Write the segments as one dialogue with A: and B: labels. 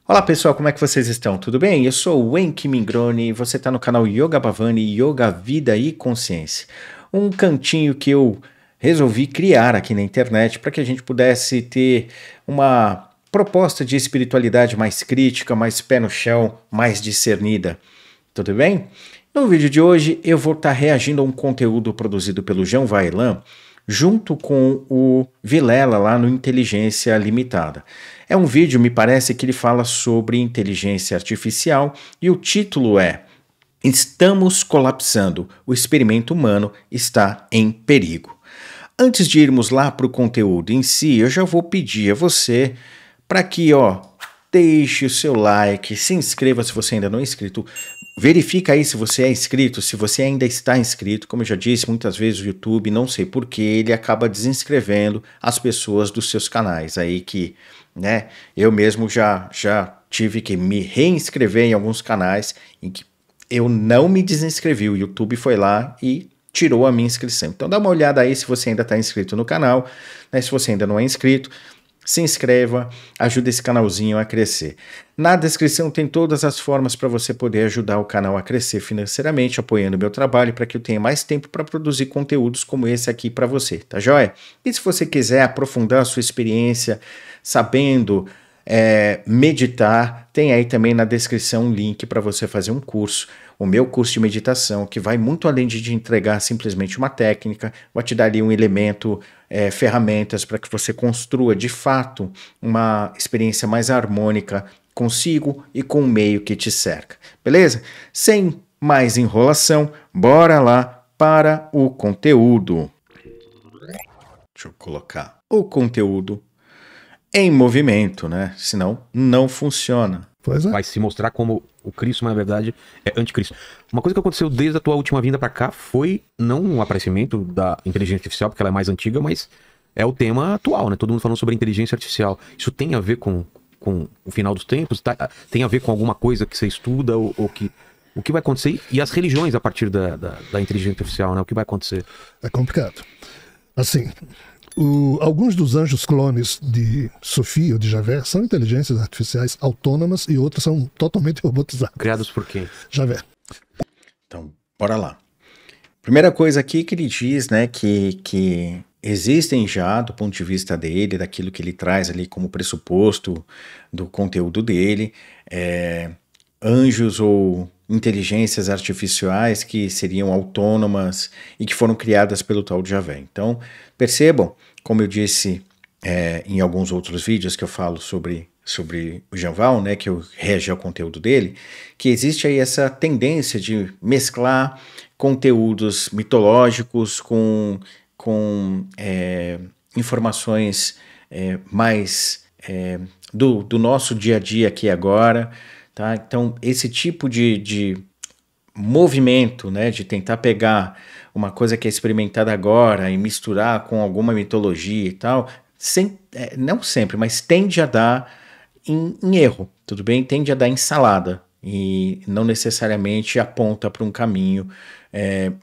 A: Olá pessoal, como é que vocês estão? Tudo bem? Eu sou o Enki Mingroni e você está no canal Yoga Bhavani, Yoga Vida e Consciência. Um cantinho que eu resolvi criar aqui na internet para que a gente pudesse ter uma proposta de espiritualidade mais crítica, mais pé no chão, mais discernida. Tudo bem? No vídeo de hoje eu vou estar reagindo a um conteúdo produzido pelo Jean Vailan junto com o Vilela lá no Inteligência Limitada. É um vídeo, me parece, que ele fala sobre inteligência artificial e o título é Estamos colapsando, o experimento humano está em perigo. Antes de irmos lá para o conteúdo em si, eu já vou pedir a você para que, deixe o seu like, se inscreva se você ainda não é inscrito, verifica aí se você é inscrito, se você ainda está inscrito. Como eu já disse, muitas vezes o YouTube, não sei porquê, ele acaba desinscrevendo as pessoas dos seus canais aí que, né, eu mesmo já tive que me reinscrever em alguns canais em que eu não me desinscrevi, o YouTube foi lá e tirou a minha inscrição. Então dá uma olhada aí se você ainda está inscrito no canal, né? Se você ainda não é inscrito, se inscreva, ajude esse canalzinho a crescer. Na descrição tem todas as formas para você poder ajudar o canal a crescer financeiramente, apoiando o meu trabalho para que eu tenha mais tempo para produzir conteúdos como esse aqui para você, tá joia? E se você quiser aprofundar a sua experiência sabendo meditar, tem aí também na descrição um link para você fazer um curso, o meu curso de meditação, que vai muito além de te entregar simplesmente uma técnica, vai te dar ali um elemento, ferramentas para que você construa de fato uma experiência mais harmônica consigo e com o meio que te cerca, beleza? Sem mais enrolação, bora lá para o conteúdo. Deixa eu colocar o conteúdo em movimento, né? Senão não funciona.
B: Pois é.
C: Vai se mostrar como o Cristo, na verdade, é anticristo. Uma coisa que aconteceu desde a tua última vinda pra cá foi não o aparecimento da inteligência artificial, porque ela é mais antiga, mas é o tema atual, né? Todo mundo falando sobre a inteligência artificial. Isso tem a ver com o final dos tempos? Tem a ver com alguma coisa que você estuda ou que... O que vai acontecer? E as religiões a partir da inteligência artificial, né? O que vai acontecer?
B: É complicado. Assim, alguns dos anjos clones de Sofia ou de Javé são inteligências artificiais autônomas e outros são totalmente robotizados.
C: Criados por quem?
B: Javé.
A: Então, bora lá. Primeira coisa aqui que ele diz, né, que existem já, do ponto de vista dele, daquilo que ele traz ali como pressuposto do conteúdo dele, anjos ou inteligências artificiais que seriam autônomas e que foram criadas pelo tal de Javé. Então, percebam, como eu disse em alguns outros vídeos que eu falo sobre o Janval, né, que eu reagi ao conteúdo dele, que existe aí essa tendência de mesclar conteúdos mitológicos com informações mais do nosso dia a dia aqui agora, tá? Então esse tipo de movimento, né, de tentar pegar uma coisa que é experimentada agora e misturar com alguma mitologia e tal, não sempre, mas tende a dar em erro, tudo bem? Tende a dar em salada e não necessariamente aponta para um caminho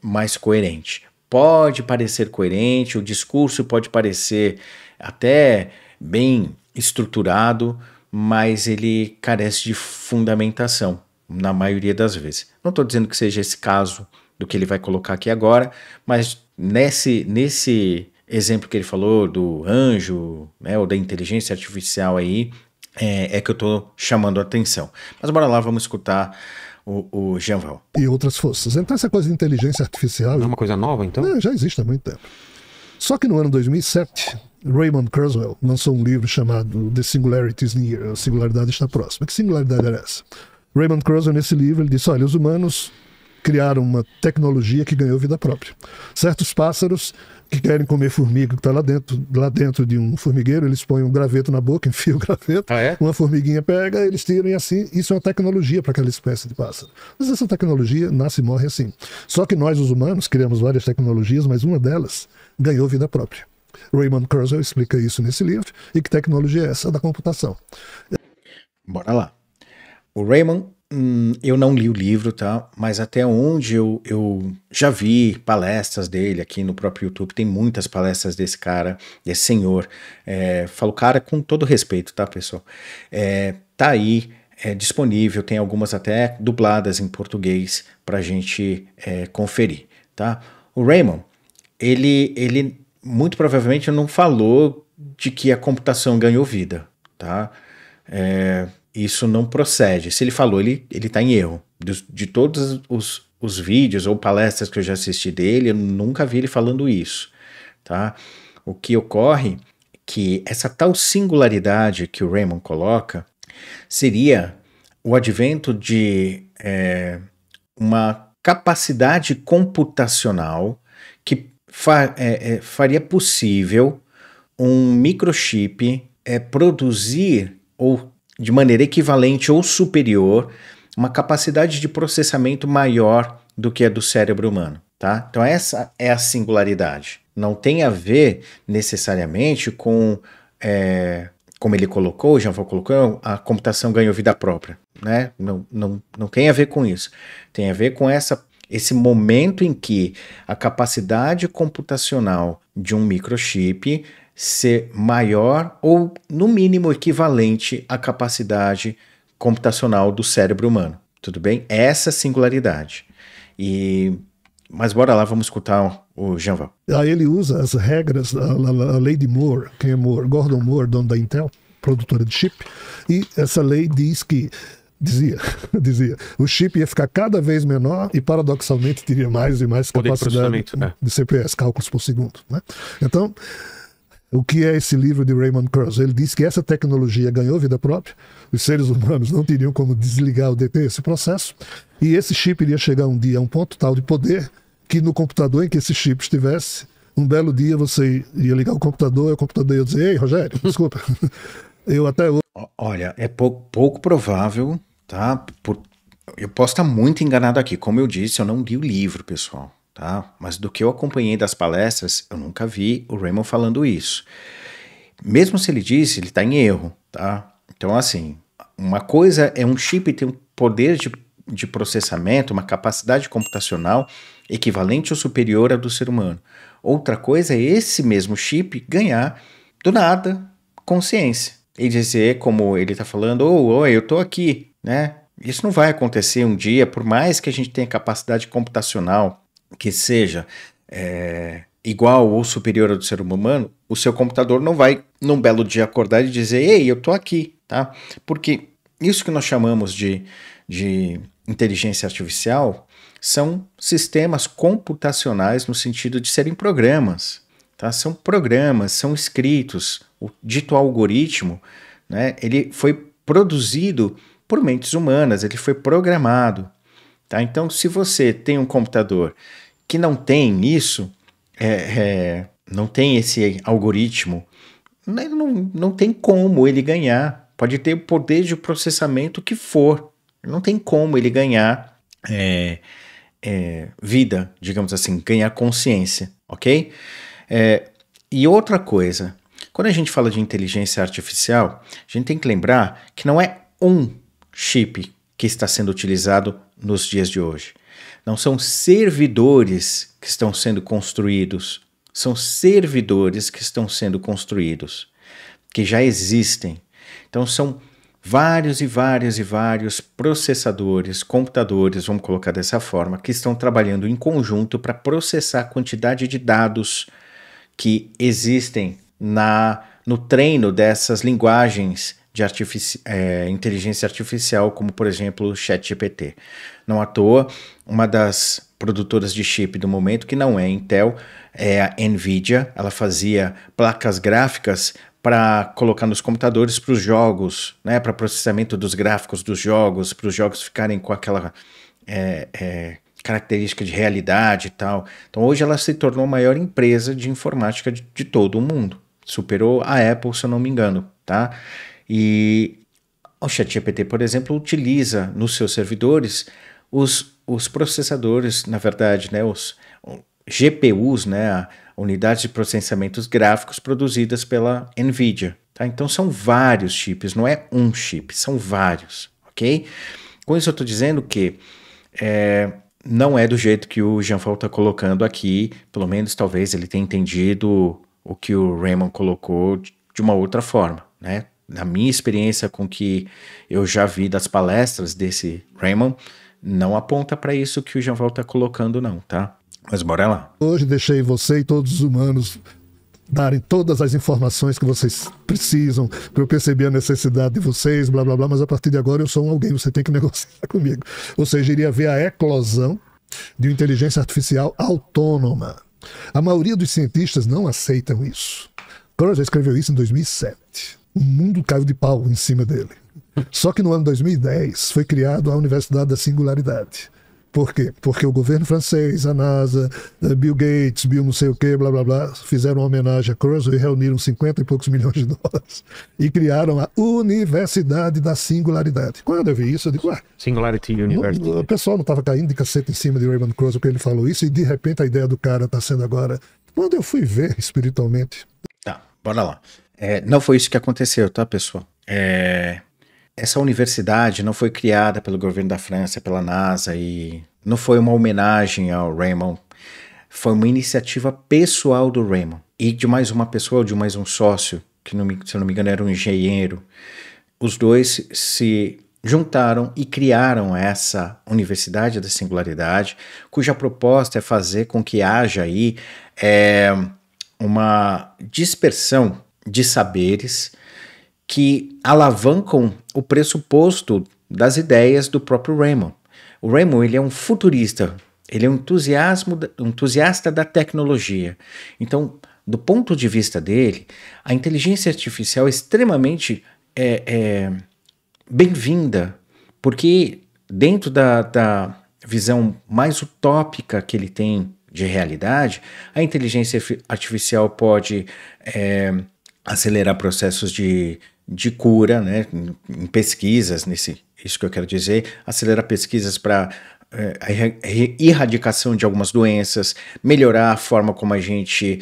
A: mais coerente. Pode parecer coerente, o discurso pode parecer até bem estruturado, mas ele carece de fundamentação, na maioria das vezes. Não estou dizendo que seja esse caso do que ele vai colocar aqui agora, mas nesse exemplo que ele falou do anjo, né, ou da inteligência artificial aí, é que eu estou chamando a atenção. Mas bora lá, vamos escutar o Janval.
B: E outras forças. Então essa coisa de inteligência artificial...
C: Não é uma coisa nova, então?
B: Já existe há muito tempo. Só que no ano 2007, Raymond Kurzweil lançou um livro chamado The Singularity is Near, a singularidade está próxima. Que singularidade era essa? Raymond Kurzweil, nesse livro, ele disse, olha, os humanos criaram uma tecnologia que ganhou vida própria. Certos pássaros que querem comer formiga que está lá dentro de um formigueiro, eles põem um graveto na boca, enfiam o graveto, uma formiguinha pega, eles tiram e assim, isso é uma tecnologia para aquela espécie de pássaro. Mas essa tecnologia nasce e morre assim. Só que nós, os humanos, criamos várias tecnologias, mas uma delas ganhou vida própria. Raymond Kurzweil explica isso nesse livro. E que tecnologia é essa? Da computação.
A: Bora lá. O Raymond Eu não li o livro, tá? Mas até onde eu já vi palestras dele aqui no próprio YouTube, tem muitas palestras desse cara, desse senhor. Falo cara com todo respeito, tá, pessoal? Tá aí, disponível, tem algumas até dubladas em português pra gente conferir, tá? O Raymond, ele muito provavelmente não falou de que a computação ganhou vida, tá? Isso não procede. Se ele falou, ele está em erro. De todos os vídeos ou palestras que eu já assisti dele, eu nunca vi ele falando isso, tá? O que ocorre é que essa tal singularidade que o Raymond coloca seria o advento de uma capacidade computacional que faria possível um microchip produzir ou de maneira equivalente ou superior uma capacidade de processamento maior do que a do cérebro humano, tá? Então essa é a singularidade. Não tem a ver necessariamente com, como ele colocou, o Jean-Paul colocou, a computação ganhou vida própria, né? Não tem a ver com isso. Tem a ver com esse momento em que a capacidade computacional de um microchip ser maior ou, no mínimo, equivalente à capacidade computacional do cérebro humano. Tudo bem? Essa singularidade. Mas bora lá, vamos escutar o Jean-Val.
B: Aí ele usa as regras, a lei de Moore, quem é Moore? Gordon Moore, dono da Intel, produtora de chip, e essa lei diz que dizia, o chip ia ficar cada vez menor e paradoxalmente teria mais e mais capacidade de CPS, cálculos por segundo, né? Então, o que é esse livro de Raymond Kurzweil? Ele diz que essa tecnologia ganhou vida própria, os seres humanos não teriam como desligar ou deter esse processo, e esse chip iria chegar um dia a um ponto tal de poder que no computador em que esse chip estivesse, um belo dia você ia ligar o computador e o computador ia dizer: ei, Rogério, desculpa, eu até hoje...
A: Olha, é pouco provável, tá? Eu posso estar muito enganado aqui, como eu disse, eu não li o livro, pessoal. Tá? Mas do que eu acompanhei das palestras, eu nunca vi o Raymond falando isso. Mesmo se ele disse, ele está em erro, tá? Então, assim, uma coisa é um chip ter um poder de processamento, uma capacidade computacional equivalente ou superior à do ser humano. Outra coisa é esse mesmo chip ganhar, do nada, consciência. E dizer, como ele está falando, eu estou aqui, né? Isso não vai acontecer um dia, por mais que a gente tenha capacidade computacional que seja igual ou superior ao do ser humano, o seu computador não vai, num belo dia, acordar e dizer: ei, eu tô aqui, tá? Porque isso que nós chamamos de inteligência artificial são sistemas computacionais no sentido de serem programas, tá? São programas, são escritos. O dito algoritmo, né, ele foi produzido por mentes humanas, ele foi programado. Tá? Então, se você tem um computador que não tem isso, não tem esse algoritmo, não tem como ele ganhar. Pode ter o poder de processamento que for, não tem como ele ganhar vida, digamos assim, ganhar consciência, ok? E outra coisa, quando a gente fala de inteligência artificial, a gente tem que lembrar que não é um chip que está sendo utilizado nos dias de hoje. Não são servidores que estão sendo construídos, são servidores que estão sendo construídos, que já existem. Então são vários e vários e vários processadores, computadores, vamos colocar dessa forma, que estão trabalhando em conjunto para processar a quantidade de dados que existem no treino dessas linguagens de inteligência artificial, como por exemplo o ChatGPT. Não à toa, uma das produtoras de chip do momento, que não é Intel, é a NVIDIA. Ela fazia placas gráficas para colocar nos computadores para os jogos, né, para processamento dos gráficos dos jogos, para os jogos ficarem com aquela característica de realidade e tal. Então hoje ela se tornou a maior empresa de informática de todo o mundo. Superou a Apple, se eu não me engano, tá? E o ChatGPT, por exemplo, utiliza nos seus servidores os processadores, na verdade, né, os GPUs, né, unidades de processamento gráficos produzidas pela NVIDIA. Tá? Então são vários chips, não é um chip, são vários, ok? Com isso eu estou dizendo que não é do jeito que o Jean-Paul está colocando aqui, pelo menos talvez ele tenha entendido o que o Raymond colocou de uma outra forma, né? Na minha experiência com que eu já vi das palestras desse Raymond, não aponta para isso que o Jean-Paul está colocando não, tá? Mas bora lá.
B: Hoje deixei você e todos os humanos darem todas as informações que vocês precisam, para eu perceber a necessidade de vocês, blá blá blá, mas a partir de agora eu sou alguém, você tem que negociar comigo. Ou seja, iria haver a eclosão de uma inteligência artificial autônoma. A maioria dos cientistas não aceitam isso. Kurzweil já escreveu isso em 2007. O mundo caiu de pau em cima dele. Só que no ano 2010 foi criado a Universidade da Singularidade. Por quê? Porque o governo francês, a NASA, Bill Gates, Bill não sei o que, blá blá blá, fizeram uma homenagem a Kurzweil e reuniram 50 e poucos milhões de dólares e criaram a Universidade da Singularidade. Quando eu vi isso, eu digo,
C: Singularity University.
B: o pessoal não estava caindo de cacete em cima de Raymond Kurzweil porque ele falou isso e de repente a ideia do cara está sendo agora. Quando eu fui ver espiritualmente.
A: Tá, bora lá. Não foi isso que aconteceu, tá, pessoal? Essa universidade não foi criada pelo governo da França, pela NASA, e não foi uma homenagem ao Raymond. Foi uma iniciativa pessoal do Raymond e de mais uma pessoa, de mais um sócio, que se eu não me engano era um engenheiro. Os dois se juntaram e criaram essa Universidade da Singularidade, cuja proposta é fazer com que haja aí uma dispersão de saberes que alavancam o pressuposto das ideias do próprio Raymond. O Raymond, ele é um futurista, ele é um entusiasta da tecnologia. Então, do ponto de vista dele, a inteligência artificial é extremamente bem-vinda, porque dentro da visão mais utópica que ele tem de realidade, a inteligência artificial pode acelerar processos de cura, né, em pesquisas, isso que eu quero dizer, acelerar pesquisas para a erradicação de algumas doenças, melhorar a forma como a gente,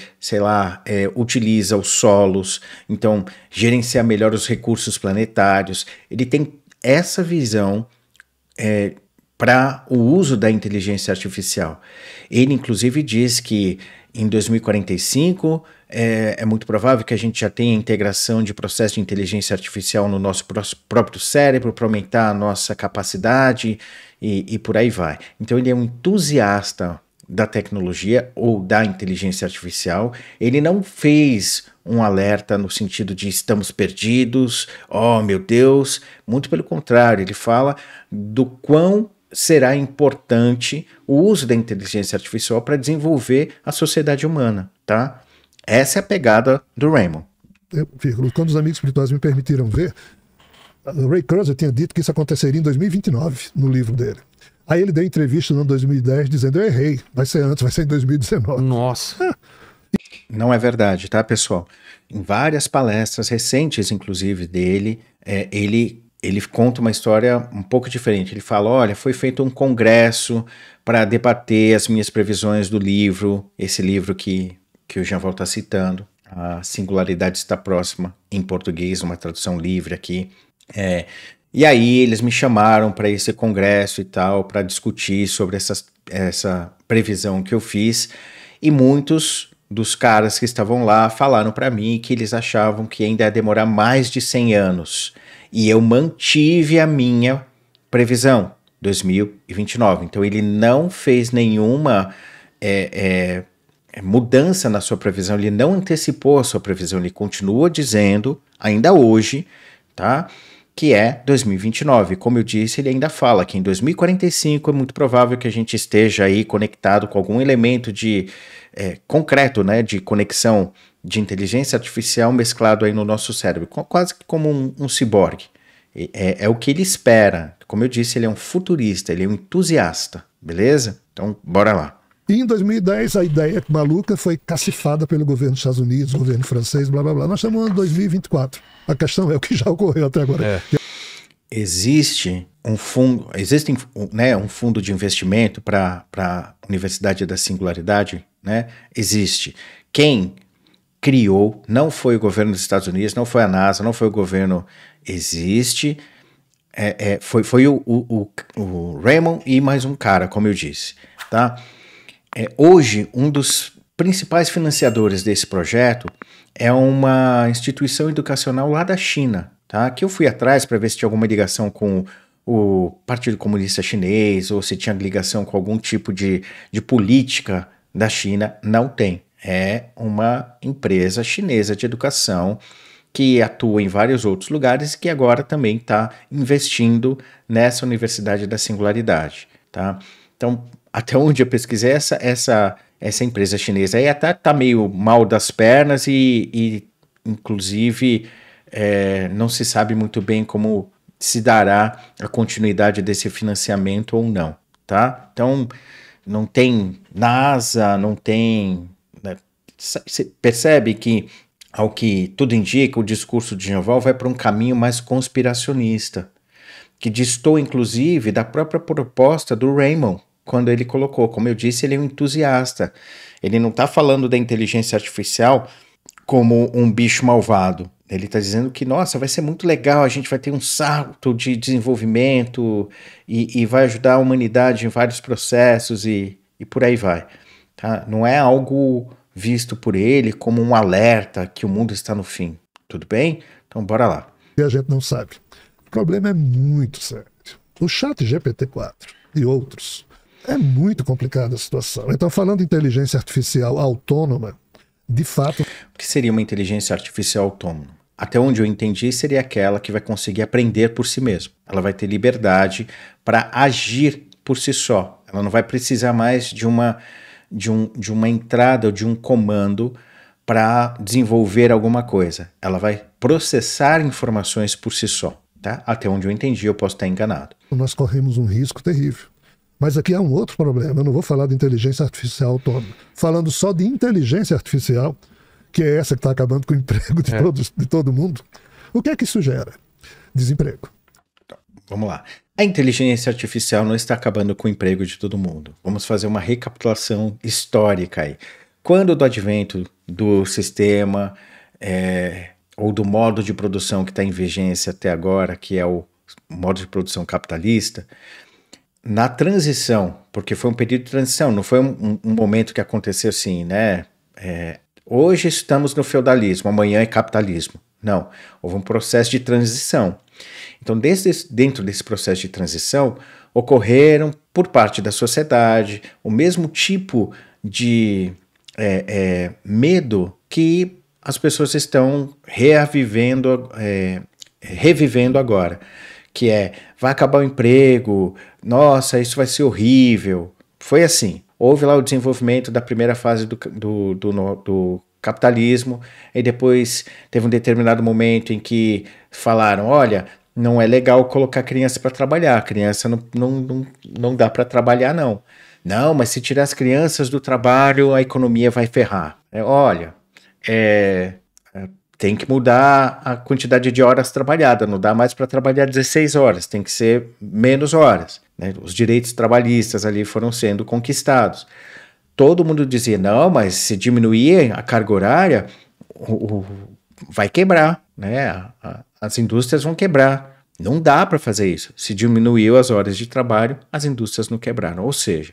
A: utiliza os solos, então gerenciar melhor os recursos planetários. Ele tem essa visão para o uso da inteligência artificial. Ele, inclusive, diz que em 2045 é muito provável que a gente já tenha integração de processo de inteligência artificial no nosso próprio cérebro para aumentar a nossa capacidade e por aí vai. Então ele é um entusiasta da tecnologia ou da inteligência artificial. Ele não fez um alerta no sentido de estamos perdidos, oh meu Deus, muito pelo contrário, ele fala do quão será importante o uso da inteligência artificial para desenvolver a sociedade humana, tá? Essa é a pegada do Raymond.
B: Quando os amigos espirituais me permitiram ver, Ray Kurzweil tinha dito que isso aconteceria em 2029, no livro dele. Aí ele deu entrevista no ano 2010 dizendo, eu errei, vai ser antes, vai ser em 2019.
C: Nossa.
A: Não é verdade, tá, pessoal? Em várias palestras recentes, inclusive, dele, ele conta uma história um pouco diferente. Ele fala, olha, foi feito um congresso para debater as minhas previsões do livro, esse livro que o Jean-Paul está citando, A Singularidade Está Próxima, em português, uma tradução livre aqui. E aí eles me chamaram para esse congresso e tal, para discutir sobre essa previsão que eu fiz, e muitos dos caras que estavam lá falaram para mim que eles achavam que ainda ia demorar mais de 100 anos. E eu mantive a minha previsão, 2029. Então ele não fez nenhuma mudança na sua previsão, ele não antecipou a sua previsão, ele continua dizendo, ainda hoje, tá, que é 2029. Como eu disse, ele ainda fala que em 2045 é muito provável que a gente esteja aí conectado com algum elemento concreto, né, de conexão de inteligência artificial mesclado aí no nosso cérebro, quase que como um ciborgue. É o que ele espera. Como eu disse, ele é um futurista, ele é um entusiasta, beleza? Então, bora lá.
B: E em 2010 a ideia maluca foi cacifada pelo governo dos Estados Unidos, governo francês, blá blá blá. Nós estamos no ano 2024. A questão é o que já ocorreu até agora.
A: Existe um fundo de investimento para a Universidade da Singularidade, né? Existe. Quem criou não foi o governo dos Estados Unidos, não foi a NASA, não foi o governo. Existe Foi o Raymond e mais um cara, como eu disse, tá? Hoje, um dos principais financiadores desse projeto é uma instituição educacional lá da China, tá? Que eu fui atrás para ver se tinha alguma ligação com o Partido Comunista Chinês ou se tinha ligação com algum tipo de política da China. Não tem. É uma empresa chinesa de educação que atua em vários outros lugares e que agora também está investindo nessa Universidade da Singularidade, tá? Então, até onde eu pesquisei, essa empresa chinesa aí até tá meio mal das pernas e inclusive, não se sabe muito bem como se dará a continuidade desse financiamento ou não, tá? Então, não tem NASA, não tem... Né? Você percebe que, ao que tudo indica, o discurso de Naval vai para um caminho mais conspiracionista, que distou, inclusive, da própria proposta do Raymond, quando ele colocou. Como eu disse, ele é um entusiasta. Ele não está falando da inteligência artificial como um bicho malvado. Ele está dizendo que, nossa, vai ser muito legal, a gente vai ter um salto de desenvolvimento e vai ajudar a humanidade em vários processos e por aí vai. Tá? Não é algo visto por ele como um alerta que o mundo está no fim. Tudo bem? Então bora lá.
B: E a gente não sabe. O problema é muito sério. O chat GPT-4 e outros, é muito complicada a situação. Então, falando de inteligência artificial autônoma, de fato...
A: O que seria uma inteligência artificial autônoma? Até onde eu entendi, seria aquela que vai conseguir aprender por si mesma. Ela vai ter liberdade para agir por si só. Ela não vai precisar mais de uma entrada ou de um comando para desenvolver alguma coisa. Ela vai processar informações por si só. Tá? Até onde eu entendi, eu posso estar enganado.
B: Nós corremos um risco terrível. Mas aqui há um outro problema. Eu não vou falar de inteligência artificial autônoma. Falando só de inteligência artificial, que é essa que está acabando com o emprego de todo mundo, o que é que isso gera? Desemprego.
A: Então, vamos lá. A inteligência artificial não está acabando com o emprego de todo mundo. Vamos fazer uma recapitulação histórica aí. Quando do advento do sistema ou do modo de produção que está em vigência até agora, que é o modo de produção capitalista, na transição, porque foi um período de transição, não foi um momento que aconteceu assim, né? Hoje estamos no feudalismo, amanhã é capitalismo. Não, houve um processo de transição. Então, dentro desse processo de transição, ocorreram, por parte da sociedade, o mesmo tipo de medo que as pessoas estão revivendo agora, que vai acabar o emprego, nossa, isso vai ser horrível. Foi assim. Houve lá o desenvolvimento da primeira fase do capitalismo, e depois teve um determinado momento em que falaram, olha, não é legal colocar criança para trabalhar, criança não dá para trabalhar não. Não, mas se tirar as crianças do trabalho, a economia vai ferrar. Tem que mudar a quantidade de horas trabalhadas, não dá mais para trabalhar 16 horas, tem que ser menos horas. Né? Os direitos trabalhistas ali foram sendo conquistados. Todo mundo dizia, não, mas se diminuir a carga horária, vai quebrar, né? As indústrias vão quebrar. Não dá para fazer isso. Se diminuiu as horas de trabalho, as indústrias não quebraram. Ou seja,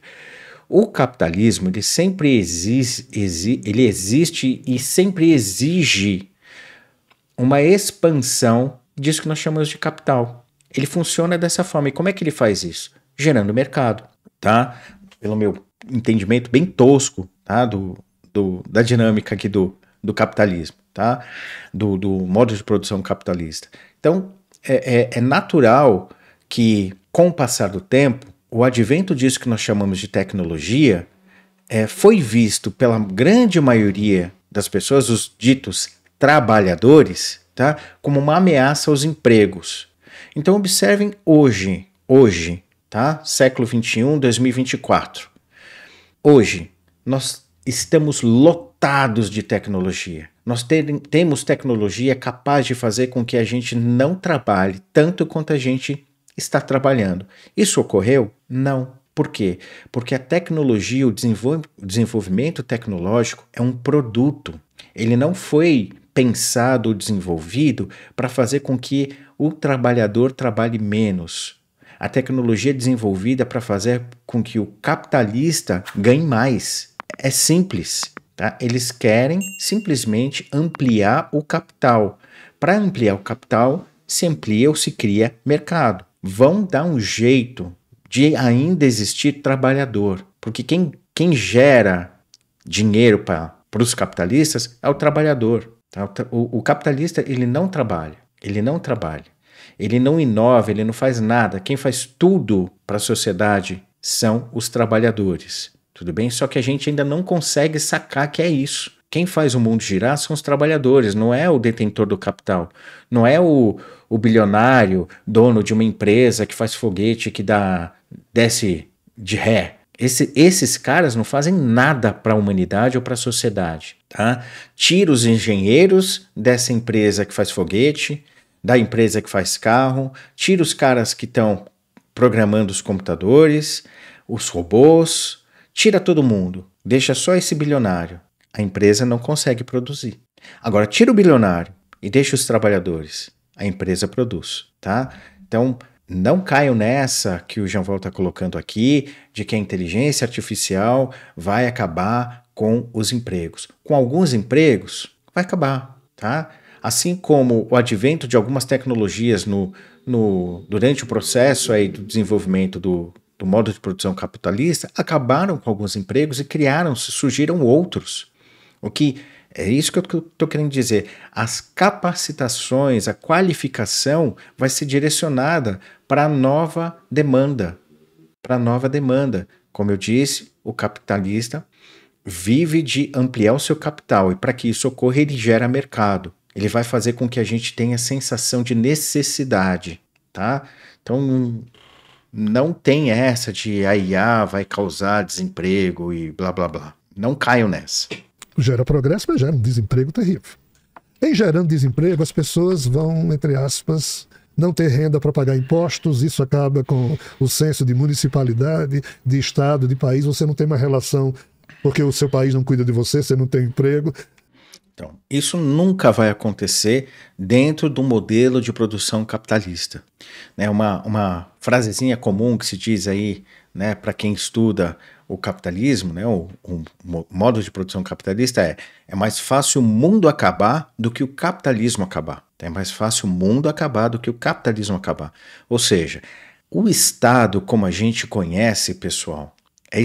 A: o capitalismo ele sempre ele existe e sempre exige uma expansão disso que nós chamamos de capital. Ele funciona dessa forma. E como é que ele faz isso? Gerando mercado, tá? Pelo meu entendimento bem tosco, tá? Da dinâmica aqui do capitalismo, tá? Do modo de produção capitalista. Então, é natural que, com o passar do tempo, o advento disso que nós chamamos de tecnologia foi visto pela grande maioria das pessoas, os ditos trabalhadores, tá? Como uma ameaça aos empregos. Então, observem hoje, tá? Século XXI, 2024. Hoje, nós estamos lotados de tecnologia. Nós temos tecnologia capaz de fazer com que a gente não trabalhe tanto quanto a gente está trabalhando. Isso ocorreu? Não. Por quê? Porque a tecnologia, o desenvolvimento tecnológico é um produto. Ele não foi pensado ou desenvolvido para fazer com que o trabalhador trabalhe menos. A tecnologia é desenvolvida para fazer com que o capitalista ganhe mais. É simples, tá? Eles querem simplesmente ampliar o capital. Para ampliar o capital, se amplia ou se cria mercado. Vão dar um jeito de ainda existir trabalhador, porque quem gera dinheiro para os capitalistas é o trabalhador. Tá? O capitalista, ele não trabalha, ele não inova, ele não faz nada. Quem faz tudo para a sociedade são os trabalhadores, tudo bem? Só que a gente ainda não consegue sacar que é isso. Quem faz o mundo girar são os trabalhadores, não é o detentor do capital, não é o bilionário, dono de uma empresa que faz foguete que desce de ré. Esses caras não fazem nada para a humanidade ou para a sociedade, tá? Tira os engenheiros dessa empresa que faz foguete, da empresa que faz carro, tira os caras que estão programando os computadores, os robôs, tira todo mundo, deixa só esse bilionário. A empresa não consegue produzir. Agora, tira o bilionário e deixa os trabalhadores. A empresa produz, tá? Então, não caiam nessa que o Jean-Paul está colocando aqui, de que a inteligência artificial vai acabar com os empregos. Com alguns empregos, vai acabar, tá? Assim como o advento de algumas tecnologias durante o processo aí do desenvolvimento do modo de produção capitalista, acabaram com alguns empregos e surgiram outros. O que é isso que eu estou querendo dizer. As capacitações, a qualificação vai ser direcionada para a nova demanda. Como eu disse, o capitalista vive de ampliar o seu capital e para que isso ocorra ele gera mercado. Ele vai fazer com que a gente tenha sensação de necessidade, tá? Então não tem essa de a IA vai causar desemprego e blá blá blá. Não caiam nessa.
B: Gera progresso, mas gera um desemprego terrível. Em gerando desemprego, as pessoas vão, entre aspas, não ter renda para pagar impostos, isso acaba com o senso de municipalidade, de estado, de país, você não tem uma relação, porque o seu país não cuida de você, você não tem emprego.
A: Então, isso nunca vai acontecer dentro do modelo de produção capitalista. Né, uma frasezinha comum que se diz aí, né, para quem estuda o capitalismo, né, o modo de produção capitalista é mais fácil o mundo acabar do que o capitalismo acabar. É mais fácil o mundo acabar do que o capitalismo acabar. Ou seja, o Estado, como a gente conhece, pessoal, é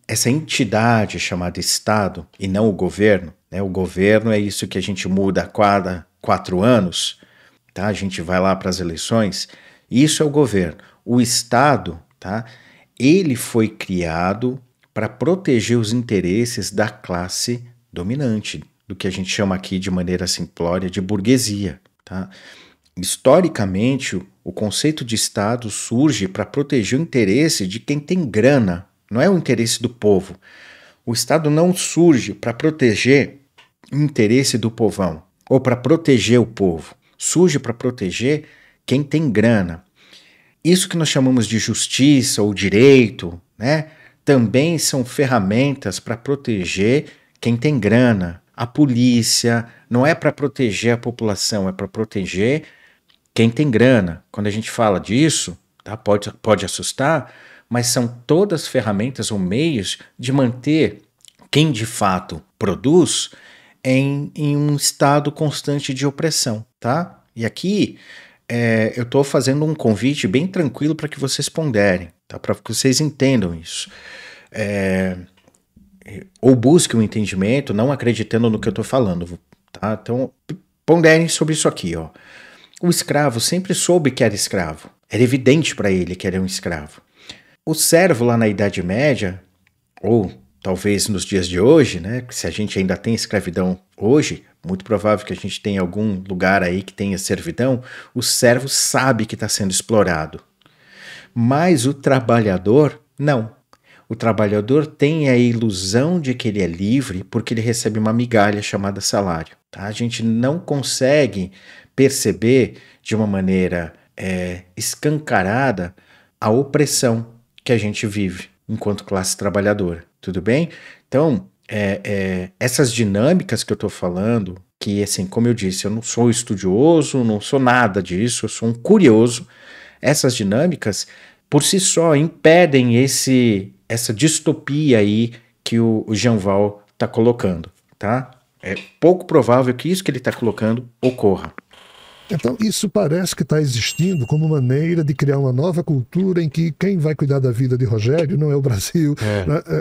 A: essa entidade chamada Estado e não o governo. Né? O governo é isso que a gente muda a cada 4 anos, tá? A gente vai lá para as eleições. Isso é o governo. O Estado, tá? Ele foi criado para proteger os interesses da classe dominante, do que a gente chama aqui de maneira simplória de burguesia. Tá? Historicamente, o conceito de Estado surge para proteger o interesse de quem tem grana, não é o interesse do povo. O Estado não surge para proteger o interesse do povão ou para proteger o povo, surge para proteger quem tem grana. Isso que nós chamamos de justiça ou direito, né, também são ferramentas para proteger quem tem grana. A polícia não é para proteger a população, é para proteger quem tem grana. Quando a gente fala disso, tá, pode assustar, mas são todas ferramentas ou meios de manter quem de fato produz em um estado constante de opressão. Tá? E aqui eu estou fazendo um convite bem tranquilo para que vocês ponderem, tá? Para que vocês entendam isso. Ou busquem um entendimento, não acreditando no que eu estou falando. Tá? Então, ponderem sobre isso aqui. Ó. O escravo sempre soube que era escravo. Era evidente para ele que era um escravo. O servo lá na Idade Média, ou talvez nos dias de hoje, né, se a gente ainda tem escravidão hoje, muito provável que a gente tenha algum lugar aí que tenha servidão, o servo sabe que está sendo explorado. Mas o trabalhador, não. O trabalhador tem a ilusão de que ele é livre porque ele recebe uma migalha chamada salário. Tá? A gente não consegue perceber de uma maneira escancarada a opressão que a gente vive enquanto classe trabalhadora. Tudo bem? Então, essas dinâmicas que eu estou falando, que, assim, como eu disse, eu não sou estudioso, não sou nada disso, eu sou um curioso. Essas dinâmicas, por si só, impedem essa distopia aí que o Jean-Val está colocando, tá? É pouco provável que isso que ele está colocando ocorra.
B: Então, isso parece que está existindo como maneira de criar uma nova cultura em que quem vai cuidar da vida de Rogério não é o Brasil.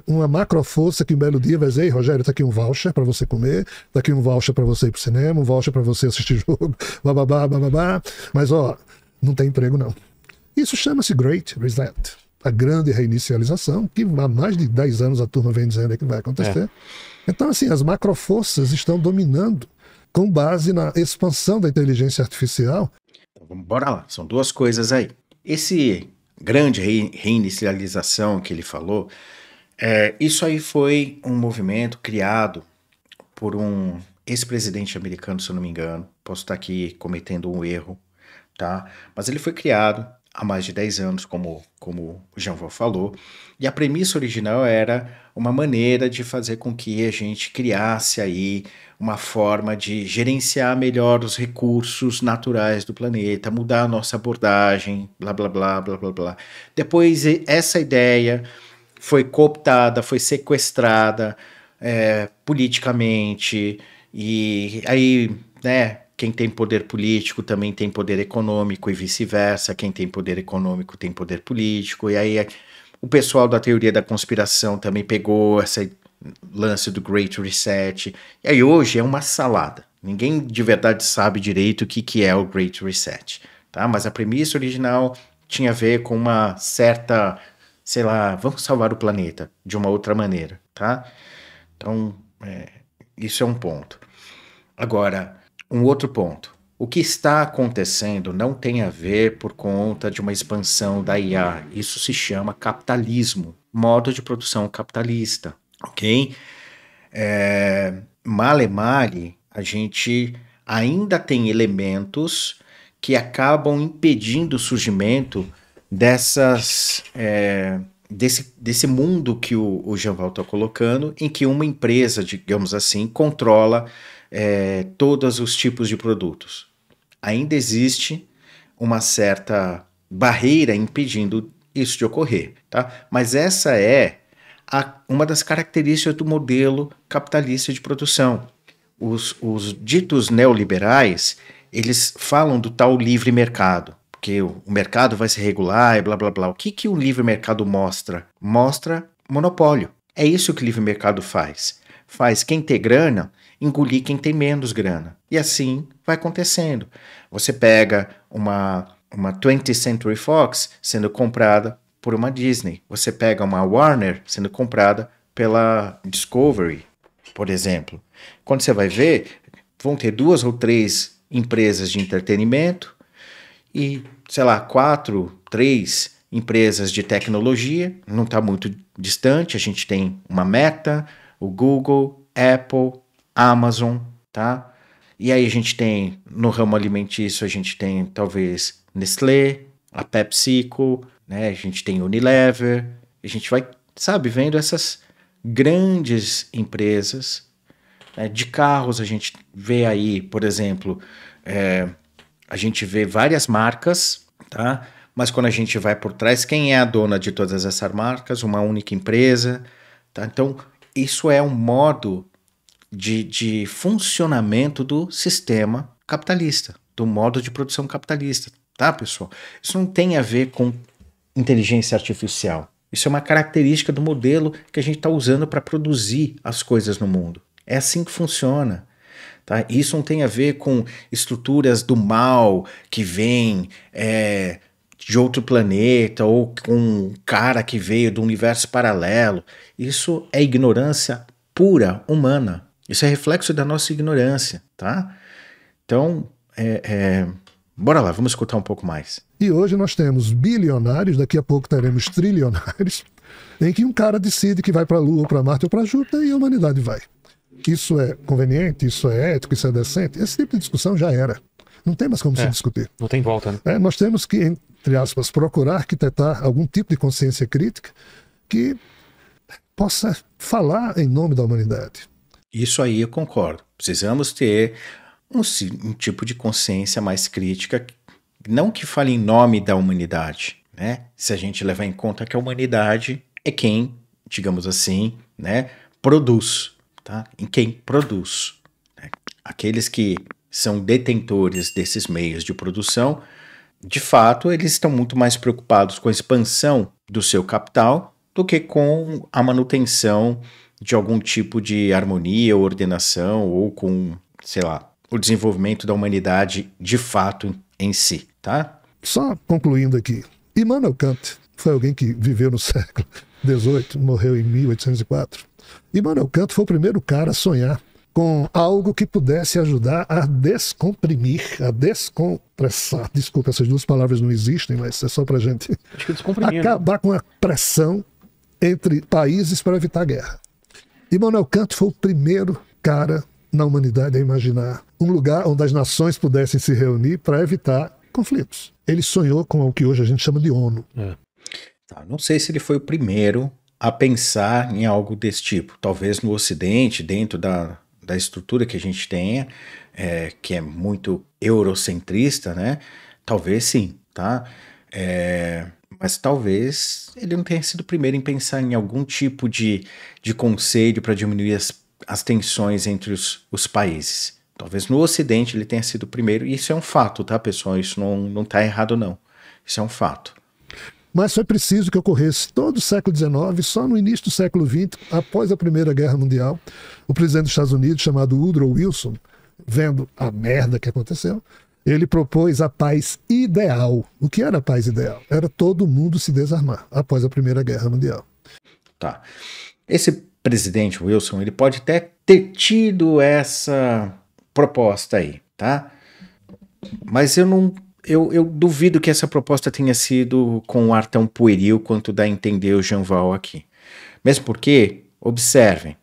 B: Uma macroforça que um belo dia vai dizer: ei, Rogério, está aqui um voucher para você comer, está aqui um voucher para você ir para o cinema, um voucher para você assistir jogo, bababá, bababá. Mas, ó, não tem emprego, não. Isso chama-se Great Reset. A grande reinicialização, que há mais de 10 anos a turma vem dizendo que vai acontecer. Então, assim, as macroforças estão dominando com base na expansão da inteligência artificial.
A: Então, bora lá, são duas coisas aí. Esse grande reinicialização que ele falou, isso aí foi um movimento criado por um ex-presidente americano, se eu não me engano. Posso estar aqui cometendo um erro, tá? Mas ele foi criado há mais de 10 anos, como o Jean-Val falou, e a premissa original era uma maneira de fazer com que a gente criasse aí uma forma de gerenciar melhor os recursos naturais do planeta, mudar a nossa abordagem, blá, blá, blá, blá, blá, blá. Depois, essa ideia foi cooptada, foi sequestrada politicamente, e aí, né, quem tem poder político também tem poder econômico e vice-versa. Quem tem poder econômico tem poder político. E aí o pessoal da teoria da conspiração também pegou esse lance do Great Reset. E aí hoje é uma salada. Ninguém de verdade sabe direito o que é o Great Reset. Tá? Mas a premissa original tinha a ver com uma certa, sei lá, vamos salvar o planeta de uma outra maneira. Tá? Então, isso é um ponto. Agora, um outro ponto. O que está acontecendo não tem a ver por conta de uma expansão da IA. Isso se chama capitalismo, modo de produção capitalista, ok? Male male, a gente ainda tem elementos que acabam impedindo o surgimento desse mundo que o Jean-Val está colocando, em que uma empresa, digamos assim, controla todos os tipos de produtos. Ainda existe uma certa barreira impedindo isso de ocorrer, tá? Mas essa é uma das características do modelo capitalista de produção. Os ditos neoliberais, eles falam do tal livre mercado, porque o mercado vai se regular e blá blá blá. O que o livre mercado mostra? Mostra monopólio. É isso que o livre mercado faz. Faz quem tem grana engolir quem tem menos grana. E assim vai acontecendo. Você pega uma 20th Century Fox sendo comprada por uma Disney. Você pega uma Warner sendo comprada pela Discovery, por exemplo. Quando você vai ver, vão ter 2 ou 3 empresas de entretenimento e, sei lá, 4, 3 empresas de tecnologia. Não está muito distante. A gente tem uma Meta, o Google, Apple, Amazon, tá? E aí a gente tem, no ramo alimentício, a gente tem talvez Nestlé, a PepsiCo, né? A gente tem Unilever, a gente vai, sabe, vendo essas grandes empresas, né? De carros a gente vê aí, por exemplo, a gente vê várias marcas, tá? Mas quando a gente vai por trás, quem é a dona de todas essas marcas? Uma única empresa, tá? Então, isso é um modo de funcionamento do sistema capitalista, do modo de produção capitalista, tá, pessoal? Isso não tem a ver com inteligência artificial. Isso é uma característica do modelo que a gente está usando para produzir as coisas no mundo. É assim que funciona. Tá? Isso não tem a ver com estruturas do mal que vem de outro planeta ou com um cara que veio do universo paralelo. Isso é ignorância pura, humana. Isso é reflexo da nossa ignorância, tá? Então, bora lá, vamos escutar um pouco mais.
B: E hoje nós temos bilionários, daqui a pouco teremos trilionários, em que um cara decide que vai para a Lua, ou para Marte, ou para Júpiter, e a humanidade vai. Isso é conveniente, isso é ético, isso é decente? Esse tipo de discussão já era. Não tem mais como se discutir.
C: Não tem volta, né?
B: Nós temos que, entre aspas, procurar arquitetar algum tipo de consciência crítica que possa falar em nome da humanidade.
A: Isso aí eu concordo. Precisamos ter um tipo de consciência mais crítica, não que fale em nome da humanidade, né? Se a gente levar em conta que a humanidade é quem, digamos assim, né, produz, tá? Em quem produz, né? Aqueles que são detentores desses meios de produção, de fato, eles estão muito mais preocupados com a expansão do seu capital do que com a manutenção de algum tipo de harmonia ou ordenação ou com, sei lá, o desenvolvimento da humanidade de fato em si, tá?
B: Só concluindo aqui, Immanuel Kant foi alguém que viveu no século XVIII, morreu em 1804. Immanuel Kant foi o primeiro cara a sonhar com algo que pudesse ajudar a descomprimir, a descompressar. Desculpa, essas duas palavras não existem, mas é só pra gente acabar com a pressão entre países para evitar guerra. Immanuel Kant foi o primeiro cara na humanidade a imaginar um lugar onde as nações pudessem se reunir para evitar conflitos. Ele sonhou com o que hoje a gente chama de ONU.
A: Tá, não sei se ele foi o primeiro a pensar em algo desse tipo. Talvez no Ocidente, dentro da estrutura que a gente tenha, que é muito eurocentrista, né? Talvez sim, tá? Mas talvez ele não tenha sido o primeiro em pensar em algum tipo de conselho para diminuir as tensões entre os países. Talvez no Ocidente ele tenha sido o primeiro, e isso é um fato, tá, pessoal? Isso não está errado, não. Isso é um fato.
B: Mas foi preciso que ocorresse todo o século XIX, só no início do século XX, após a Primeira Guerra Mundial, o presidente dos Estados Unidos, chamado Woodrow Wilson, vendo a merda que aconteceu, ele propôs a paz ideal. O que era a paz ideal? Era todo mundo se desarmar após a Primeira Guerra Mundial.
A: Tá. Esse presidente Wilson, ele pode até ter tido essa proposta aí, tá? Mas eu duvido que essa proposta tenha sido com um ar tão pueril quanto dá a entender o Jean Wahl aqui. Mesmo porque, observem,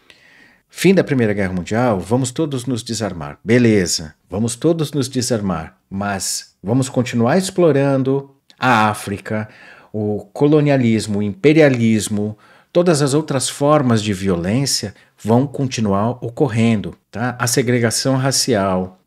A: fim da Primeira Guerra Mundial, vamos todos nos desarmar. Beleza, vamos todos nos desarmar, mas vamos continuar explorando a África, o colonialismo, o imperialismo, todas as outras formas de violência vão continuar ocorrendo, tá? A segregação racial,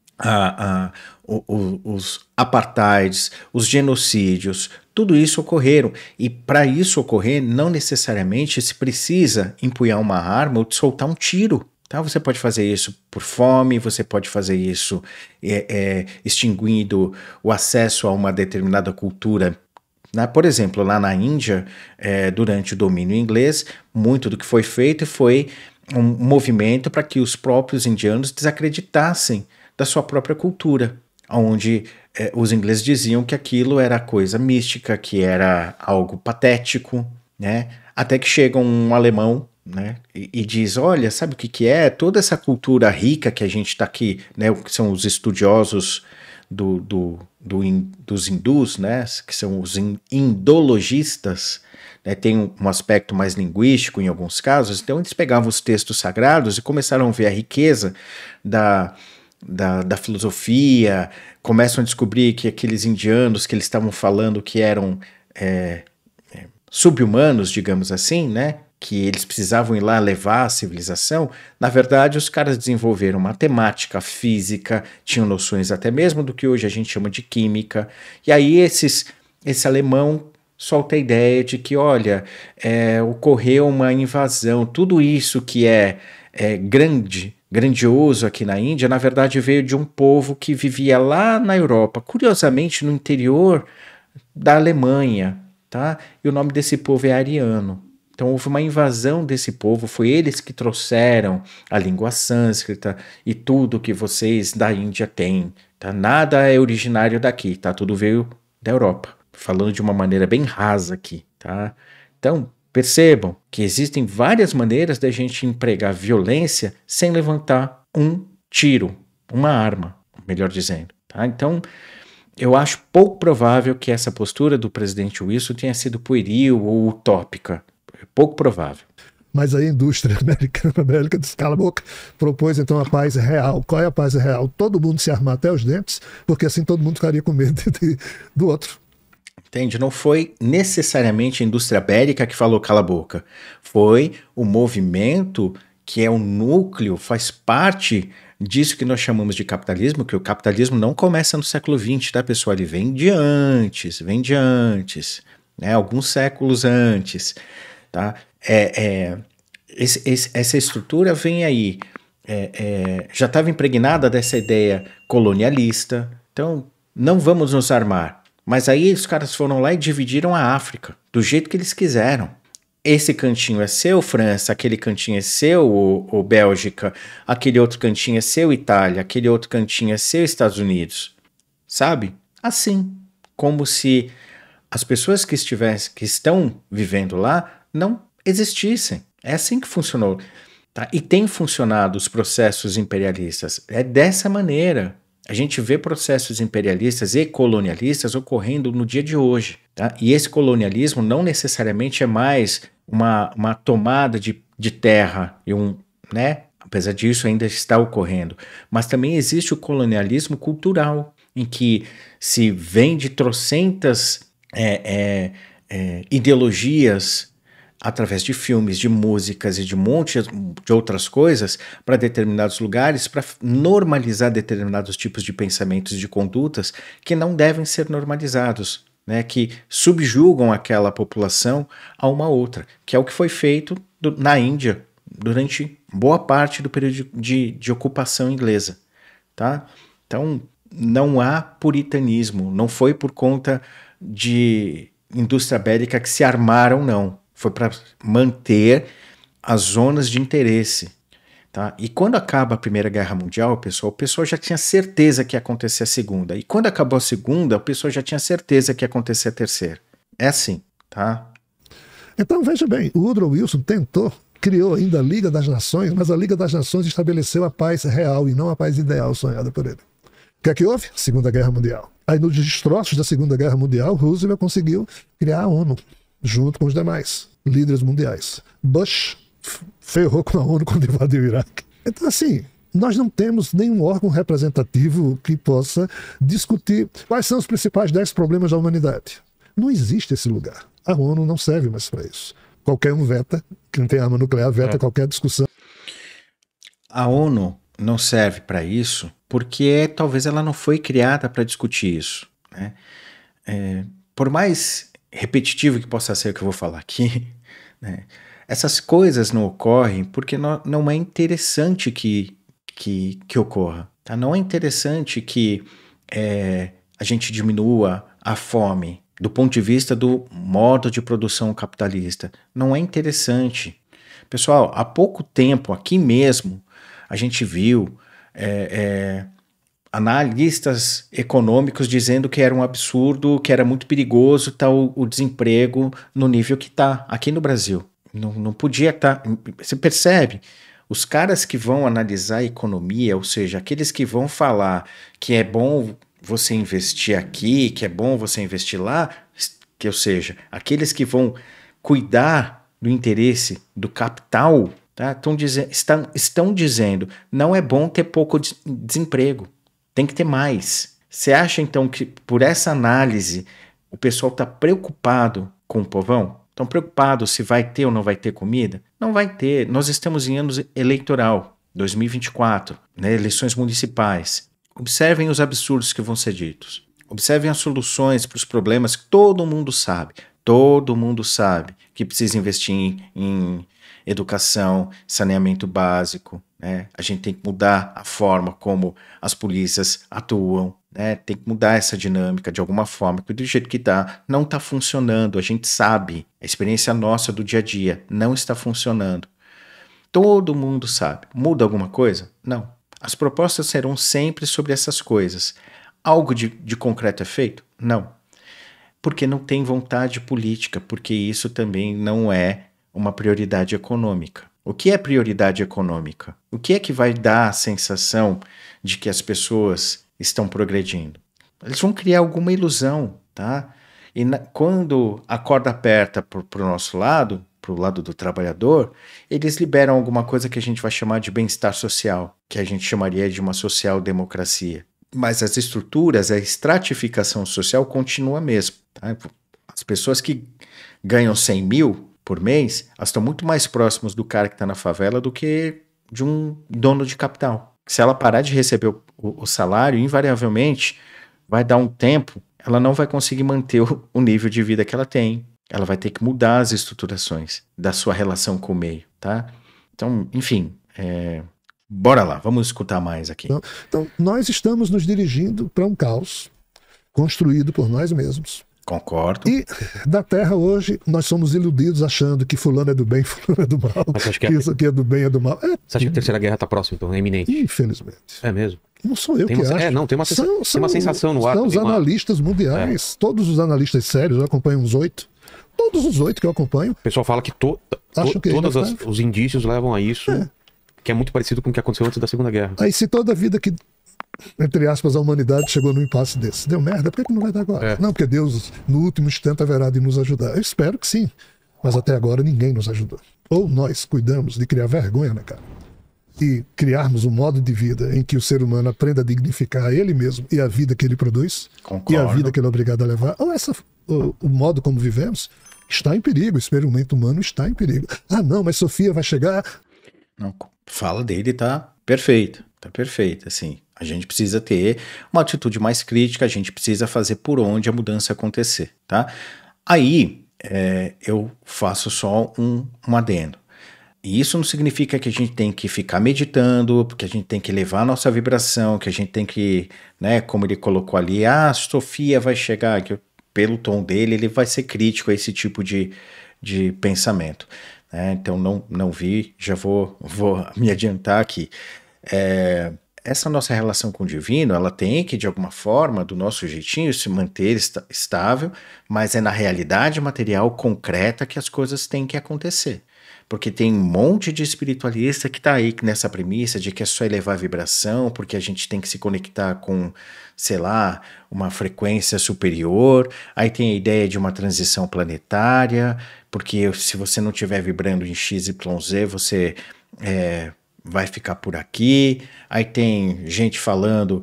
A: os apartheids, os genocídios, tudo isso ocorreram. E para isso ocorrer, não necessariamente se precisa empunhar uma arma ou soltar um tiro. Tá? Você pode fazer isso por fome, você pode fazer isso extinguindo o acesso a uma determinada cultura. Por exemplo, lá na Índia, durante o domínio inglês, muito do que foi feito foi um movimento para que os próprios indianos desacreditassem da sua própria cultura, onde os ingleses diziam que aquilo era coisa mística, que era algo patético, né? Até que chega um alemão, né, e diz, olha, sabe o que é? Toda essa cultura rica que a gente está aqui, né, que são os estudiosos dos hindus, né, que são os indologistas, né, tem um aspecto mais linguístico em alguns casos, então eles pegavam os textos sagrados e começaram a ver a riqueza da filosofia, começam a descobrir que aqueles indianos que eles estavam falando que eram sub-humanos, digamos assim, né, que eles precisavam ir lá levar a civilização, na verdade os caras desenvolveram matemática, física, tinham noções até mesmo do que hoje a gente chama de química, e aí esse alemão solta a ideia de que, olha, ocorreu uma invasão, tudo isso que é grandioso aqui na Índia, na verdade veio de um povo que vivia lá na Europa, curiosamente no interior da Alemanha, tá? E o nome desse povo é ariano. Então houve uma invasão desse povo, foi eles que trouxeram a língua sânscrita e tudo que vocês da Índia têm, tá? Nada é originário daqui, tá? Tudo veio da Europa, falando de uma maneira bem rasa aqui, tá? Então, percebam que existem várias maneiras da gente empregar violência sem levantar um tiro, uma arma, melhor dizendo, tá? Então, eu acho pouco provável que essa postura do presidente Wilson tenha sido pueril ou utópica. Pouco provável.
B: Mas a indústria americana disse, cala a boca, propôs então a paz real. Qual é a paz real? Todo mundo se armar até os dentes, porque assim todo mundo ficaria com medo do outro.
A: Entende? Não foi necessariamente a indústria bélica que falou cala a boca. Foi o movimento que é o núcleo, faz parte disso que nós chamamos de capitalismo, que o capitalismo não começa no século XX, tá, pessoal? Ele vem de antes, né? Alguns séculos antes, tá? Essa estrutura vem aí, já estava impregnada dessa ideia colonialista, então não vamos nos armar. Mas aí os caras foram lá e dividiram a África do jeito que eles quiseram. Esse cantinho é seu, França, aquele cantinho é seu, ou Bélgica, aquele outro cantinho é seu, Itália, aquele outro cantinho é seu, Estados Unidos. Sabe? Assim, como se as pessoas que estão vivendo lá não existissem. É assim que funcionou. Tá? E tem funcionado os processos imperialistas. É dessa maneira. A gente vê processos imperialistas e colonialistas ocorrendo no dia de hoje. Tá? E esse colonialismo não necessariamente é mais uma tomada de terra, né? Apesar disso ainda está ocorrendo. Mas também existe o colonialismo cultural, em que se vende trocentas ideologias através de filmes, de músicas e de um monte de outras coisas para determinados lugares, para normalizar determinados tipos de pensamentos e de condutas que não devem ser normalizados, né, que subjugam aquela população a uma outra, que é o que foi feito na Índia durante boa parte do período de ocupação inglesa. Tá? Então, não há puritanismo, não foi por conta de indústria bélica que se armaram, não. Foi para manter as zonas de interesse. Tá? E quando acaba a Primeira Guerra Mundial, o pessoal já tinha certeza que ia acontecer a Segunda. E quando acabou a Segunda, o pessoal já tinha certeza que ia acontecer a Terceira. É assim, tá?
B: Então, veja bem, o Woodrow Wilson criou ainda a Liga das Nações, mas a Liga das Nações estabeleceu a paz real e não a paz ideal sonhada por ele. O que é que houve? Segunda Guerra Mundial. Aí, nos destroços da Segunda Guerra Mundial, Roosevelt conseguiu criar a ONU, junto com os demais líderes mundiais. Bush ferrou com a ONU quando invadiu o Iraque. Então, assim, nós não temos nenhum órgão representativo que possa discutir quais são os principais 10 problemas da humanidade. Não existe esse lugar. A ONU não serve mais para isso. Qualquer um veta, que não tem arma nuclear, veta qualquer discussão.
A: A ONU não serve para isso porque talvez ela não foi criada para discutir isso, né? Por mais repetitivo que possa ser o que eu vou falar aqui, né? Essas coisas não ocorrem porque não é interessante que ocorra. Tá? Não é interessante que a gente diminua a fome do ponto de vista do modo de produção capitalista. Não é interessante. Pessoal, há pouco tempo, aqui mesmo, a gente viu analistas econômicos dizendo que era um absurdo, que era muito perigoso o desemprego no nível que está aqui no Brasil. Não podia estar. Você percebe? Os caras que vão analisar a economia, ou seja, aqueles que vão falar que é bom você investir aqui, que é bom você investir lá, ou seja, aqueles que vão cuidar do interesse do capital, tá? Estão dizendo não é bom ter pouco desemprego. Tem que ter mais. Você acha, então, que por essa análise o pessoal está preocupado com o povão? Estão preocupados se vai ter ou não vai ter comida? Não vai ter. Nós estamos em ano eleitoral, 2024, né, eleições municipais. Observem os absurdos que vão ser ditos. Observem as soluções para os problemas que todo mundo sabe. Todo mundo sabe que precisa investir em educação, saneamento básico, né? A gente tem que mudar a forma como as polícias atuam, né? Tem que mudar essa dinâmica de alguma forma, porque do jeito que está, não está funcionando. A gente sabe, a experiência nossa do dia a dia não está funcionando. Todo mundo sabe. Muda alguma coisa? Não. As propostas serão sempre sobre essas coisas. Algo de concreto é feito? Não. Porque não tem vontade política, porque isso também não é uma prioridade econômica. O que é prioridade econômica? O que é que vai dar a sensação de que as pessoas estão progredindo? Eles vão criar alguma ilusão, tá? E quando a corda aperta para o nosso lado, para o lado do trabalhador, eles liberam alguma coisa que a gente vai chamar de bem-estar social, que a gente chamaria de uma social-democracia. Mas as estruturas, a estratificação social continua mesmo. Tá? As pessoas que ganham 100 mil por mês, elas estão muito mais próximas do cara que está na favela do que de um dono de capital. Se ela parar de receber o salário, invariavelmente vai dar um tempo, ela não vai conseguir manter o nível de vida que ela tem. Ela vai ter que mudar as estruturações da sua relação com o meio, tá? Então, enfim, bora lá, vamos escutar mais aqui.
B: Então, nós estamos nos dirigindo para um caos construído por nós mesmos.
A: Concordo.
B: E da Terra hoje, nós somos iludidos achando que fulano é do bem, fulano é do mal, que isso aqui é do bem, é do mal.
C: Você acha que a Terceira Guerra está próxima, então, é iminente?
B: Infelizmente.
C: É mesmo?
B: Não sou eu que acho.
C: Tem uma sensação no ar.
B: São os analistas mundiais, todos os analistas sérios, eu acompanho uns 8. Todos os 8 que eu acompanho.
C: O pessoal fala que todos os indícios levam a isso, que é muito parecido com o que aconteceu antes da Segunda Guerra.
B: Aí se toda a vida que, entre aspas, a humanidade chegou num impasse desse, deu merda, por que não vai dar agora? Não, porque Deus, no último instante, haverá de nos ajudar. Eu espero que sim, mas até agora ninguém nos ajudou. Ou nós cuidamos de criar vergonha na cara e criarmos um modo de vida em que o ser humano aprenda a dignificar ele mesmo e a vida que ele produz.
A: Concordo.
B: E a vida que ele é obrigado a levar, ou o modo como vivemos está em perigo, o experimento humano está em perigo. Ah não, mas Sofia vai chegar...
A: Não, fala dele tá perfeito, assim, a gente precisa ter uma atitude mais crítica, a gente precisa fazer por onde a mudança acontecer, tá? Aí, eu faço só um adendo. E isso não significa que a gente tem que ficar meditando, porque a gente tem que elevar a nossa vibração, que a gente tem que, né, como ele colocou ali, Sofia vai chegar, que pelo tom dele, ele vai ser crítico a esse tipo de pensamento. Então não vi, já vou me adiantar aqui. Essa nossa relação com o divino, ela tem que, de alguma forma, do nosso jeitinho, se manter estável, mas é na realidade material concreta que as coisas têm que acontecer. Porque tem um monte de espiritualista que está aí nessa premissa de que é só elevar a vibração, porque a gente tem que se conectar com, sei lá, uma frequência superior. Aí tem a ideia de uma transição planetária, porque se você não estiver vibrando em XYZ, você vai ficar por aqui. Aí tem gente falando,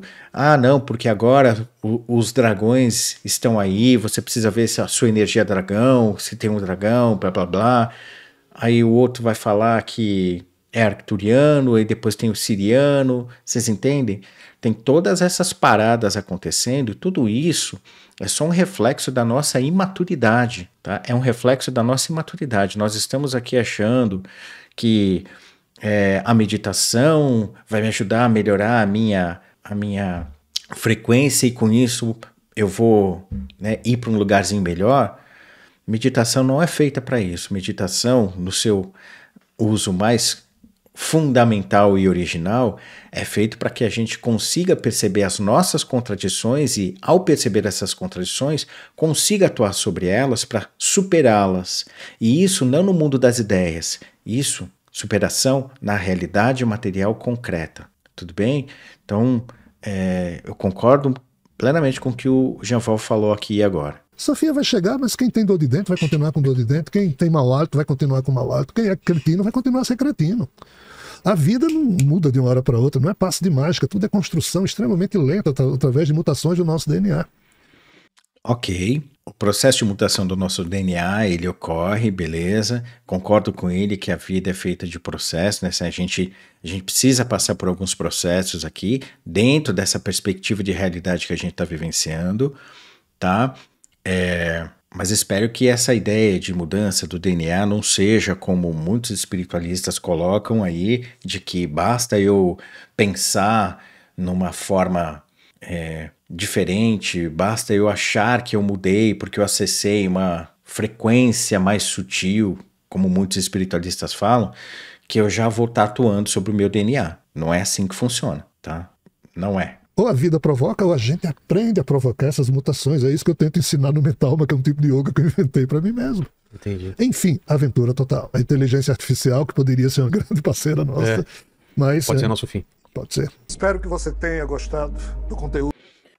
A: não, porque agora os dragões estão aí, você precisa ver se a sua energia é dragão, se tem um dragão, blá blá blá. Aí o outro vai falar que é arcturiano, e depois tem o siriano, vocês entendem? Tem todas essas paradas acontecendo, e tudo isso é só um reflexo da nossa imaturidade, tá? É um reflexo da nossa imaturidade. Nós estamos aqui achando que a meditação vai me ajudar a melhorar a minha frequência, e com isso eu vou, né, ir para um lugarzinho melhor. Meditação não é feita para isso. Meditação, no seu uso mais fundamental e original, é feito para que a gente consiga perceber as nossas contradições e, ao perceber essas contradições, consiga atuar sobre elas para superá-las. E isso não no mundo das ideias. Isso, superação na realidade material concreta. Tudo bem? Então, eu concordo plenamente com o que o Jean-Val falou aqui agora.
B: Sofia vai chegar, mas quem tem dor de dentro vai continuar com dor de dentro. Quem tem mau hálito vai continuar com mau hálito. Quem é cretino vai continuar a ser cretino. A vida não muda de uma hora para outra, não é passe de mágica. Tudo é construção extremamente lenta através de mutações do nosso DNA.
A: Ok. O processo de mutação do nosso DNA, ele ocorre, beleza. Concordo com ele que a vida é feita de processos, né? A gente precisa passar por alguns processos aqui, dentro dessa perspectiva de realidade que a gente está vivenciando, tá? Mas espero que essa ideia de mudança do DNA não seja como muitos espiritualistas colocam aí, de que basta eu pensar numa forma diferente, basta eu achar que eu mudei porque eu acessei uma frequência mais sutil, como muitos espiritualistas falam, que eu já vou estar atuando sobre o meu DNA. Não é assim que funciona, tá? Não é.
B: Ou a vida provoca, ou a gente aprende a provocar essas mutações. É isso que eu tento ensinar no Mentalma, que é um tipo de yoga que eu inventei para mim mesmo.
C: Entendi.
B: Enfim, aventura total. A inteligência artificial, que poderia ser uma grande parceira nossa. Mas,
C: pode ser nosso fim.
B: Pode ser. Espero que você tenha gostado do conteúdo.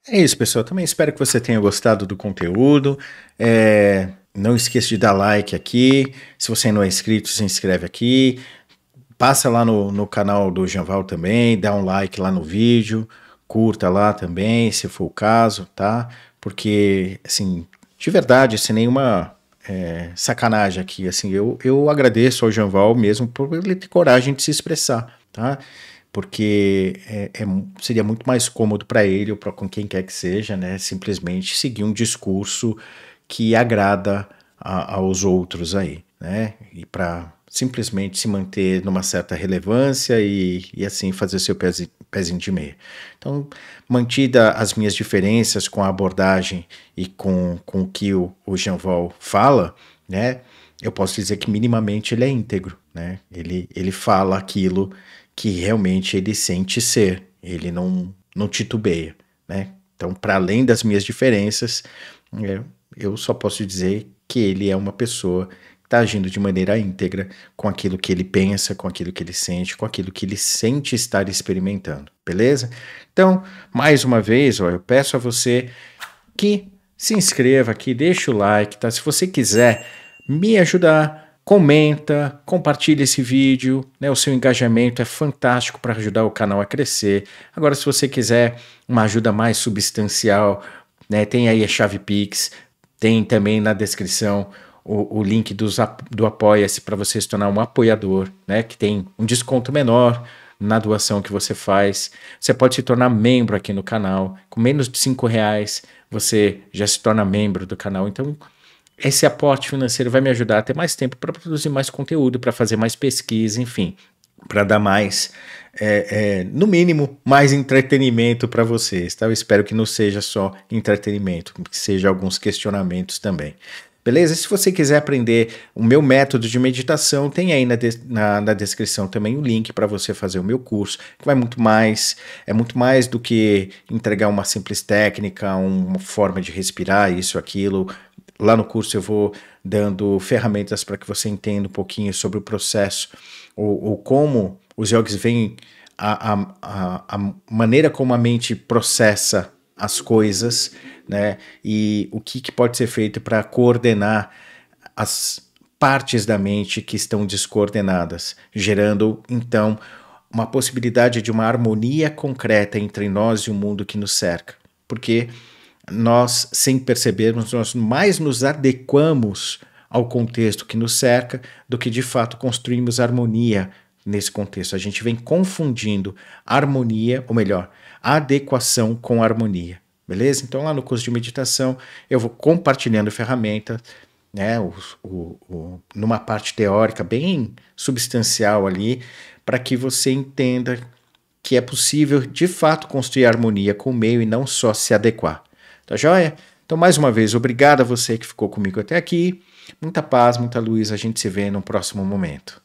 A: É isso, pessoal. Também espero que você tenha gostado do conteúdo. Não esqueça de dar like aqui. Se você não é inscrito, se inscreve aqui. Passa lá no canal do Jean-Val também. Dá um like lá no vídeo. Curta lá também, se for o caso, tá? Porque, assim, de verdade, sem nenhuma sacanagem aqui, assim, eu agradeço ao Janval mesmo por ele ter coragem de se expressar, tá? Porque seria muito mais cômodo para ele ou para com quem quer que seja, né? Simplesmente seguir um discurso que agrada aos outros aí, né? E para simplesmente se manter numa certa relevância e assim fazer seu pezinho de meia. Então, mantida as minhas diferenças com a abordagem e com o que o Janval fala, né? Eu posso dizer que minimamente ele é íntegro, né? Ele fala aquilo que realmente ele sente ser, ele não titubeia, né? Então, para além das minhas diferenças, eu só posso dizer que ele é uma pessoa que está agindo de maneira íntegra com aquilo que ele pensa, com aquilo que ele sente, com aquilo que ele sente estar experimentando, beleza? Então, mais uma vez, eu peço a você que se inscreva aqui, deixa o like, tá? Se você quiser me ajudar, comenta, compartilha esse vídeo, né? O seu engajamento é fantástico para ajudar o canal a crescer. Agora, se você quiser uma ajuda mais substancial, né? Tem aí a chave Pix, tem também na descrição o link do Apoia-se para você se tornar um apoiador, né? Que tem um desconto menor na doação que você faz. Você pode se tornar membro aqui no canal. Com menos de R$5 você já se torna membro do canal. Então, esse aporte financeiro vai me ajudar a ter mais tempo para produzir mais conteúdo, para fazer mais pesquisa, enfim, para dar mais, no mínimo, mais entretenimento para vocês, tá? Eu espero que não seja só entretenimento, que seja alguns questionamentos também. Beleza? Se você quiser aprender o meu método de meditação, tem aí na descrição também o link para você fazer o meu curso, que vai muito mais do que entregar uma simples técnica, uma forma de respirar, isso, aquilo. Lá no curso eu vou dando ferramentas para que você entenda um pouquinho sobre o processo, ou como os yogis veem a maneira como a mente processa as coisas, né? E o que pode ser feito para coordenar as partes da mente que estão descoordenadas, gerando, então, uma possibilidade de uma harmonia concreta entre nós e o mundo que nos cerca. Porque nós, sem percebermos, nós mais nos adequamos ao contexto que nos cerca do que de fato construímos harmonia nesse contexto. A gente vem confundindo harmonia, ou melhor, adequação com harmonia, beleza? Então lá no curso de meditação eu vou compartilhando ferramentas, né, numa parte teórica bem substancial ali, para que você entenda que é possível de fato construir harmonia com o meio e não só se adequar. Tá joia? Então, mais uma vez, obrigado a você que ficou comigo até aqui. Muita paz, muita luz. A gente se vê no próximo momento.